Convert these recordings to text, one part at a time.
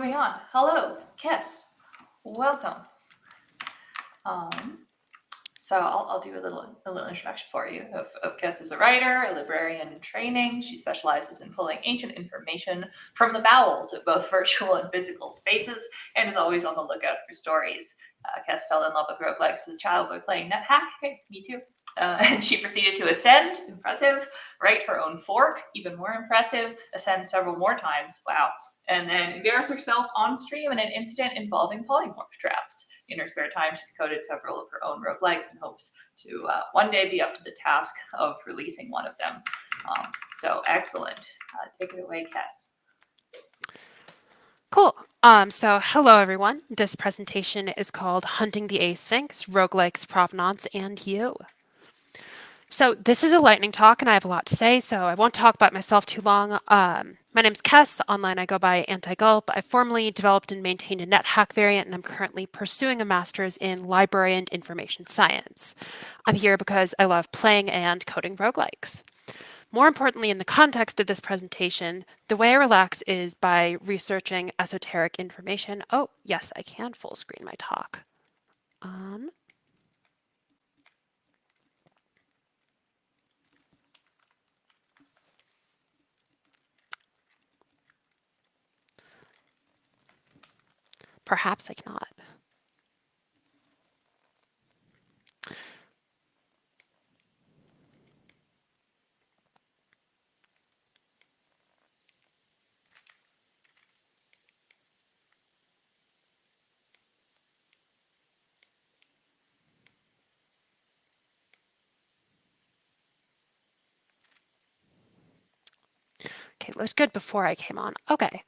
moving on. Hello, Kess. Welcome. So I'll do a little introduction for you of Kess as a writer, a librarian in training. She specializes in pulling ancient information from the bowels of both virtual and physical spaces, and is always on the lookout for stories. Kess fell in love with roguelikes as a child by playing NetHack. Hey, me too. And she proceeded to ascend, impressive, write her own fork, even more impressive, ascend several more times, wow, and then embarrass herself on stream in an incident involving polymorph traps. In her spare time, she's coded several of her own roguelikes and hopes to one day be up to the task of releasing one of them. So excellent. Take it away, Kess. Cool. So hello everyone. This presentation is called Hunting the Asphynx, Roguelikes, Provenance, and You. So this is a lightning talk and I have a lot to say, so I won't talk about myself too long. My name's Kess. Online I go by Anti-Gulp. I formerly developed and maintained a NetHack variant and I'm currently pursuing a master's in library and information science. I'm here because I love playing and coding roguelikes. More importantly, in the context of this presentation, the way I relax is by researching esoteric information. Oh, yes, I can full screen my talk. Perhaps I cannot. Okay, it looks good before I came on. Okay.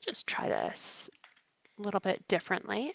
Just try this a little bit differently.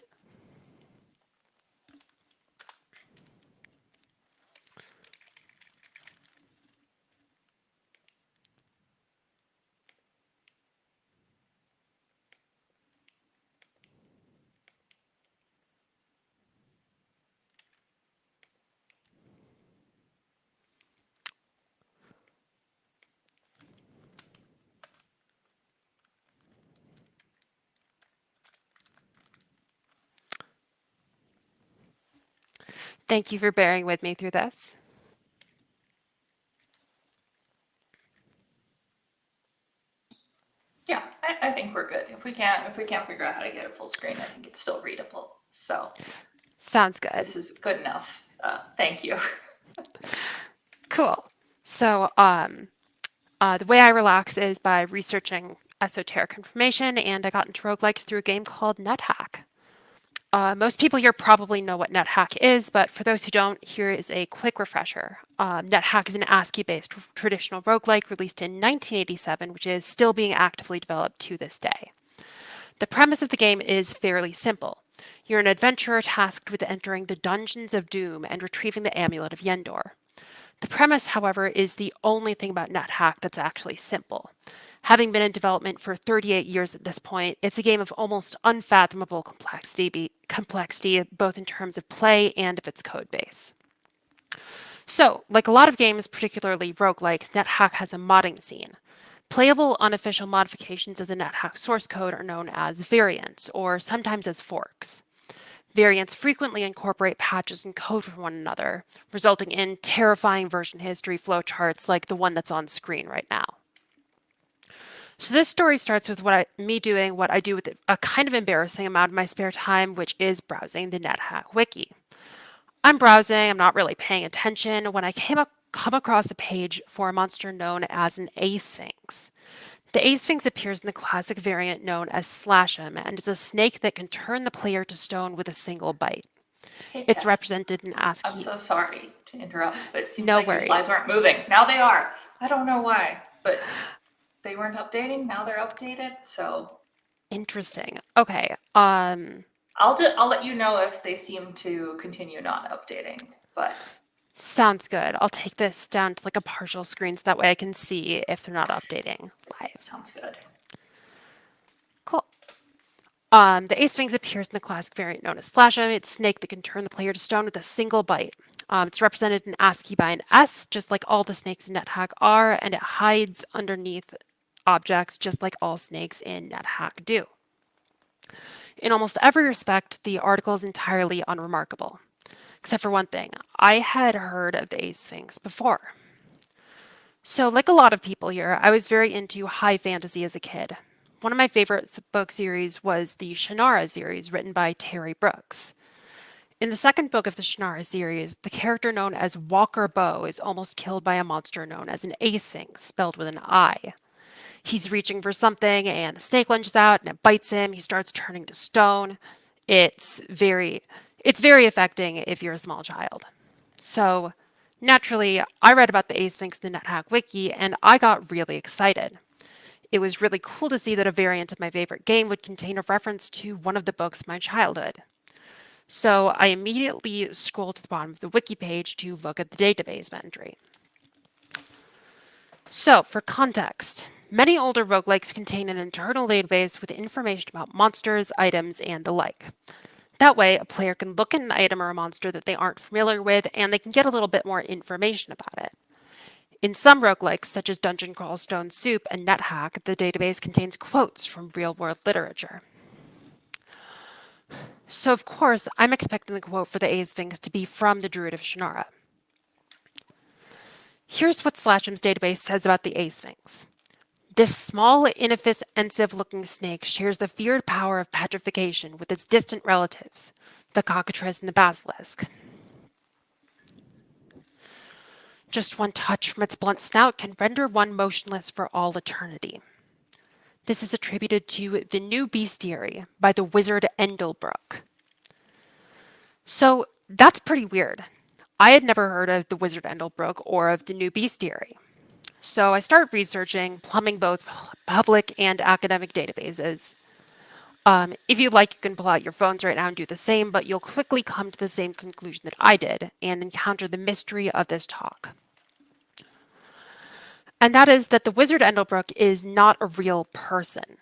Thank you for bearing with me through this. Yeah, I think we're good. If we can't figure out how to get it full screen, I think it's still readable. So sounds good. This is good enough. Thank you. Cool. So the way I relax is by researching esoteric information, and I got into roguelikes through a game called NetHack. Most people here probably know what NetHack is, but for those who don't, here is a quick refresher. NetHack is an ASCII-based traditional roguelike released in 1987, which is still being actively developed to this day. The premise of the game is fairly simple. You're an adventurer tasked with entering the Dungeons of Doom and retrieving the Amulet of Yendor. The premise, however, is the only thing about NetHack that's actually simple. Having been in development for 38 years at this point, it's a game of almost unfathomable complexity both in terms of play and of its code base. So, like a lot of games, particularly roguelikes, NetHack has a modding scene. Playable unofficial modifications of the NetHack source code are known as variants, or sometimes as forks. Variants frequently incorporate patches and code from one another, resulting in terrifying version history flowcharts like the one that's on screen right now. So this story starts with me doing what I do with a kind of embarrassing amount of my spare time, which is browsing the NetHack wiki. I'm browsing, I'm not really paying attention, when I come across a page for a monster known as an Asphynx. The Asphynx appears in the classic variant known as Slash'em and is a snake that can turn the player to stone with a single bite. Hey, It's Tess, represented in ASCII. I'm so sorry to interrupt, but it seems No like your worries. slides aren't moving. Now they are. I don't know why, but they weren't updating. Now they're updated. So Interesting. Okay. I'll let you know if they seem to continue not updating. But sounds good. I'll take this down to like a partial screen so that way I can see if they're not updating live. Sounds good. Cool. The Asphynx appears in the classic variant known as Slash'em. It's a snake that can turn the player to stone with a single bite. It's represented in ASCII by an S, just like all the snakes in NetHack are, and it hides underneath objects just like all snakes in NetHack do. In almost every respect, the article is entirely unremarkable. Except for one thing, I had heard of the Asphynx before. So, like a lot of people here, I was very into high fantasy as a kid. One of my favorite book series was the Shannara series written by Terry Brooks. In the second book of the Shannara series, the character known as Walker Bow is almost killed by a monster known as an Asphynx, spelled with an I. He's reaching for something and the snake lunges out and it bites him. He starts turning to stone. It's very affecting if you're a small child. So, naturally, I read about the Asphynx in the NetHack wiki and I got really excited. It was really cool to see that a variant of my favorite game would contain a reference to one of the books of my childhood. So I immediately scrolled to the bottom of the wiki page to look at the database entry. So, for context, many older roguelikes contain an internal database with information about monsters, items, and the like. That way, a player can look at an item or a monster that they aren't familiar with, and they can get a little bit more information about it. In some roguelikes, such as Dungeon Crawl Stone Soup and NetHack, the database contains quotes from real-world literature. So, of course, I'm expecting the quote for the Asphynx to be from the Druid of Shannara. Here's what Slashim's database says about the Asphynx. This small, inoffensive-looking snake shares the feared power of petrification with its distant relatives, the cockatrice and the basilisk. Just one touch from its blunt snout can render one motionless for all eternity. This is attributed to the new bestiary by the wizard Endelbrook. So that's pretty weird. I had never heard of the wizard Endelbrook or of the new bestiary. So I started researching, plumbing both public and academic databases. If you'd like, you can pull out your phones right now and do the same, but you'll quickly come to the same conclusion that I did and encounter the mystery of this talk. And that is that the wizard Endelbrook is not a real person.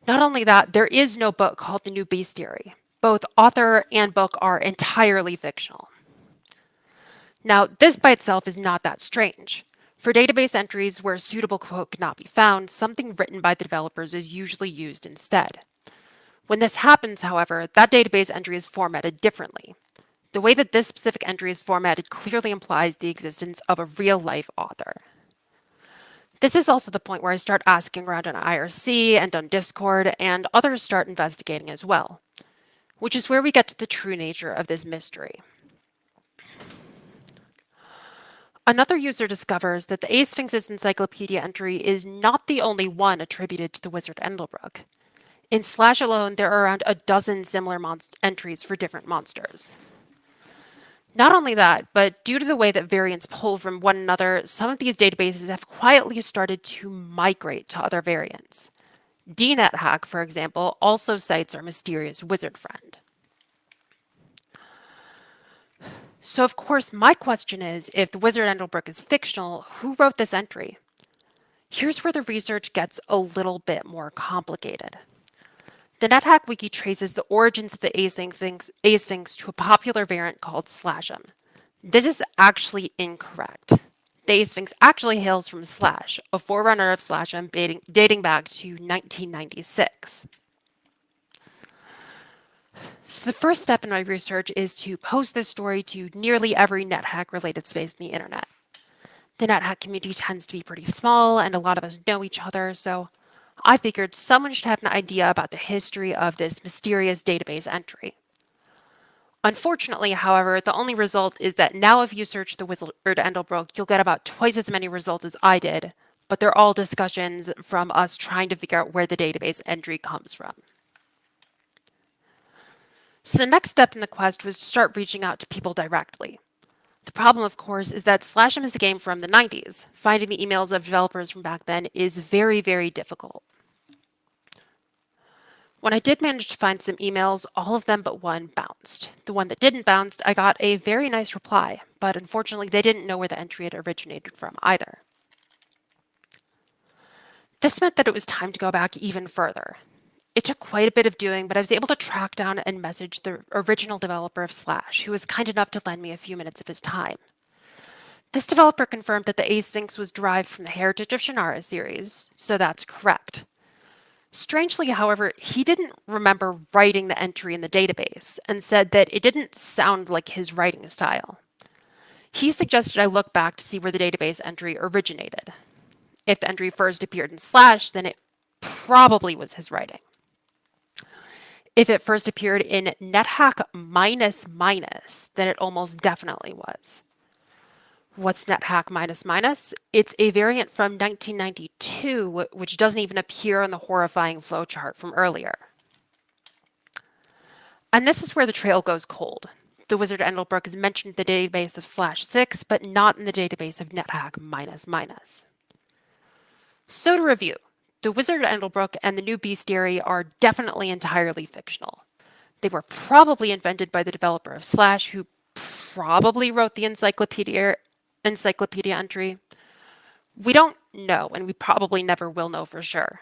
Not only that, there is no book called The New Bestiary. Both author and book are entirely fictional. Now, this by itself is not that strange. For database entries where a suitable quote cannot be found, something written by the developers is usually used instead. When this happens, however, that database entry is formatted differently. The way that this specific entry is formatted clearly implies the existence of a real-life author. This is also the point where I start asking around on IRC and on Discord, and others start investigating as well, which is where we get to the true nature of this mystery. Another user discovers that the Asphynx's encyclopedia entry is not the only one attributed to the wizard Endelbrook. In Slash alone, there are around a dozen similar entries for different monsters. Not only that, but due to the way that variants pull from one another, some of these databases have quietly started to migrate to other variants. DNetHack, for example, also cites our mysterious wizard friend. So, of course, my question is, if the wizard Endelbrook is fictional, who wrote this entry? Here's where the research gets a little bit more complicated. The NetHack wiki traces the origins of the Asphynx to a popular variant called Slashim. This is actually incorrect. The Asphynx actually hails from Slash, a forerunner of Slashim dating back to 1996. So the first step in my research is to post this story to nearly every NetHack related space on the internet. The NetHack community tends to be pretty small and a lot of us know each other, so I figured someone should have an idea about the history of this mysterious database entry. Unfortunately, however, the only result is that now if you search the wizard Endelbrook, you'll get about twice as many results as I did, but they're all discussions from us trying to figure out where the database entry comes from. So the next step in the quest was to start reaching out to people directly. The problem, of course, is that Slashim is a game from the 90s. Finding the emails of developers from back then is very, very difficult. When I did manage to find some emails, all of them but one bounced. The one that didn't bounce, I got a very nice reply, but unfortunately they didn't know where the entry had originated from either. This meant that it was time to go back even further. It took quite a bit of doing, but I was able to track down and message the original developer of Slash, who was kind enough to lend me a few minutes of his time. This developer confirmed that the Asphynx was derived from the Heritage of Shannara series, so that's correct. Strangely, however, he didn't remember writing the entry in the database and said that it didn't sound like his writing style. He suggested I look back to see where the database entry originated. If the entry first appeared in slash, then it probably was his writing. If it first appeared in NetHack minus minus, then it almost definitely was. What's NetHack minus minus? It's a variant from 1992, which doesn't even appear in the horrifying flowchart from earlier. And this is where the trail goes cold. The wizard Endelbrook is mentioned in the database of /6, but not in the database of NetHack minus minus. So to review, the wizard Endelbrook and the new bestiary are definitely entirely fictional. They were probably invented by the developer of Slash, who probably wrote the encyclopedia entry. We don't know, and we probably never will know for sure.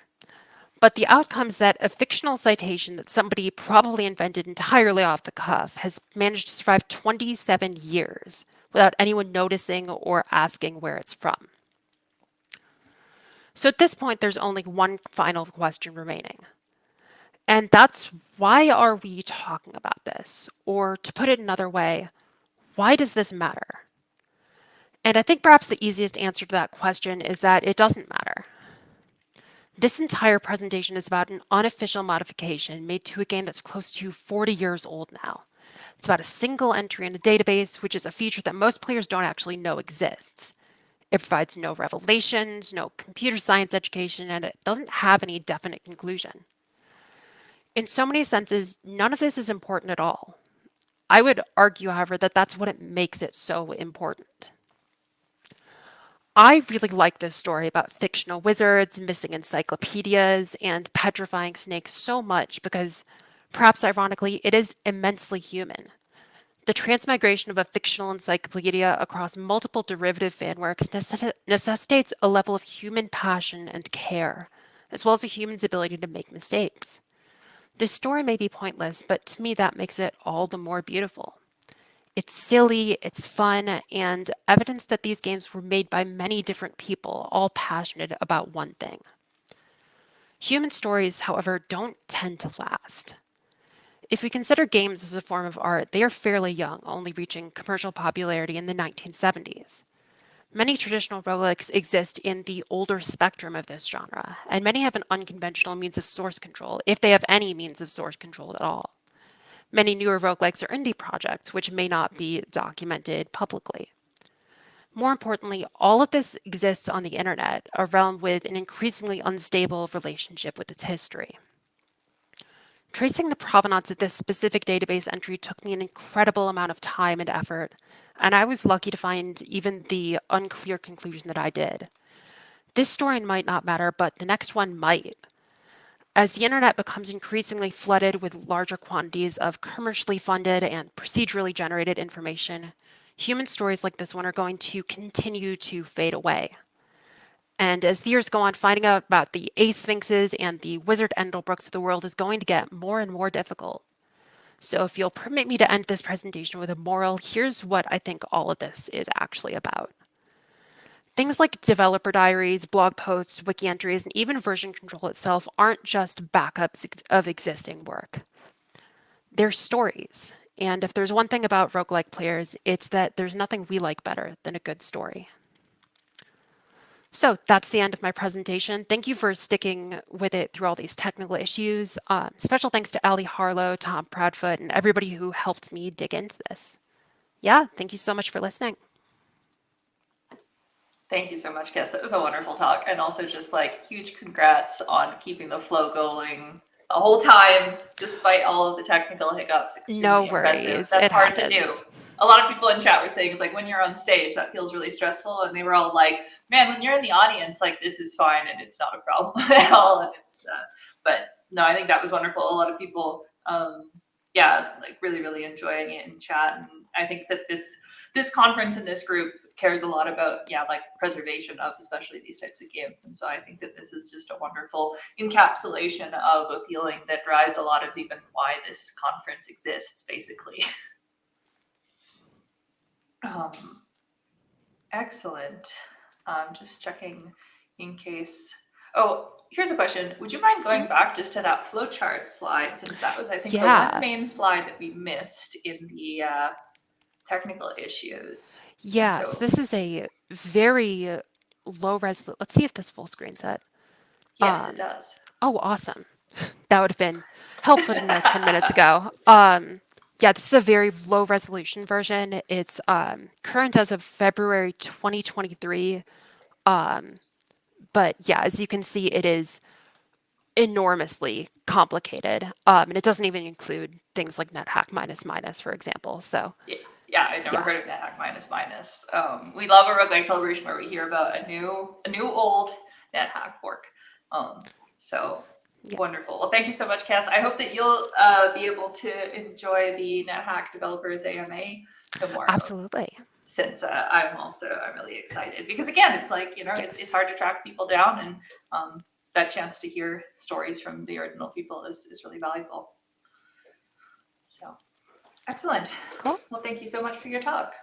But the outcome's that a fictional citation that somebody probably invented entirely off the cuff has managed to survive 27 years without anyone noticing or asking where it's from. So at this point, there's only one final question remaining. And that's, why are we talking about this? Or to put it another way, why does this matter? And I think perhaps the easiest answer to that question is that it doesn't matter. This entire presentation is about an unofficial modification made to a game that's close to 40 years old now. It's about a single entry in a database, which is a feature that most players don't actually know exists. It provides no revelations, no computer science education, and it doesn't have any definite conclusion. In so many senses, none of this is important at all. I would argue, however, that that's what it makes it so important. I really like this story about fictional wizards, missing encyclopedias, and petrifying snakes so much because, perhaps ironically, it is immensely human. The transmigration of a fictional encyclopedia across multiple derivative fanworks necessitates a level of human passion and care, as well as a human's ability to make mistakes. This story may be pointless, but to me that makes it all the more beautiful. It's silly, it's fun, and evidence that these games were made by many different people, all passionate about one thing. Human stories, however, don't tend to last. If we consider games as a form of art, they are fairly young, only reaching commercial popularity in the 1970s. Many traditional roguelikes exist in the older spectrum of this genre, and many have an unconventional means of source control, if they have any means of source control at all. Many newer roguelikes are indie projects, which may not be documented publicly. More importantly, all of this exists on the internet, a realm with an increasingly unstable relationship with its history. Tracing the provenance of this specific database entry took me an incredible amount of time and effort, and I was lucky to find even the unclear conclusion that I did. This story might not matter, but the next one might. As the internet becomes increasingly flooded with larger quantities of commercially funded and procedurally generated information, human stories like this one are going to continue to fade away. And as the years go on, finding out about the Asphynxes and the wizard Endelbrooks of the world is going to get more and more difficult. So if you'll permit me to end this presentation with a moral, here's what I think all of this is actually about. Things like developer diaries, blog posts, wiki entries, and even version control itself aren't just backups of existing work. They're stories. And if there's one thing about roguelike players, it's that there's nothing we like better than a good story. So that's the end of my presentation. Thank you for sticking with it through all these technical issues. Special thanks to Ali Harlow, Tom Proudfoot, and everybody who helped me dig into this. Yeah, thank you so much for listening. Thank you so much, Cass. That was a wonderful talk. And also just like huge congrats on keeping the flow going the whole time, despite all of the technical hiccups. No Impressive. worries. That's it hard happens. to do. A lot of people in chat were saying it's like when you're on stage, that feels really stressful. And they were all like, man, when you're in the audience, like this is fine and it's not a problem at all. And it's, but no, I think that was wonderful. A lot of people, yeah, like really, really enjoying it in chat. And I think that this conference and this group cares a lot about, yeah, like preservation of especially these types of games. And so I think that this is just a wonderful encapsulation of a feeling that drives a lot of even why this conference exists, basically. Excellent. Just checking in case. Oh, here's a question. Would you mind going back just to that flowchart slide, since that was, I think, the one Yeah. main slide that we missed in the technical issues. Yes, So, this is a very low res. Let's see if this full screen's it. yes, it does. Oh, awesome. That would have been helpful to know 10 minutes ago. Yeah, this is a very low resolution version. It's current as of February 2023. But yeah, as you can see, it is enormously complicated. And it doesn't even include things like NetHack minus minus, for example. So Yeah, I've never yeah, heard of NetHack minus minus. We love a roguelike celebration where we hear about a new old NetHack fork. So yeah, wonderful. Well, thank you so much, Cass. I hope that you'll be able to enjoy the NetHack Developers AMA tomorrow. absolutely. Since I'm really excited because again, it's like, you know, Yes. it's hard to track people down, and that chance to hear stories from the original people is really valuable. So excellent. Cool. Well, thank you so much for your talk.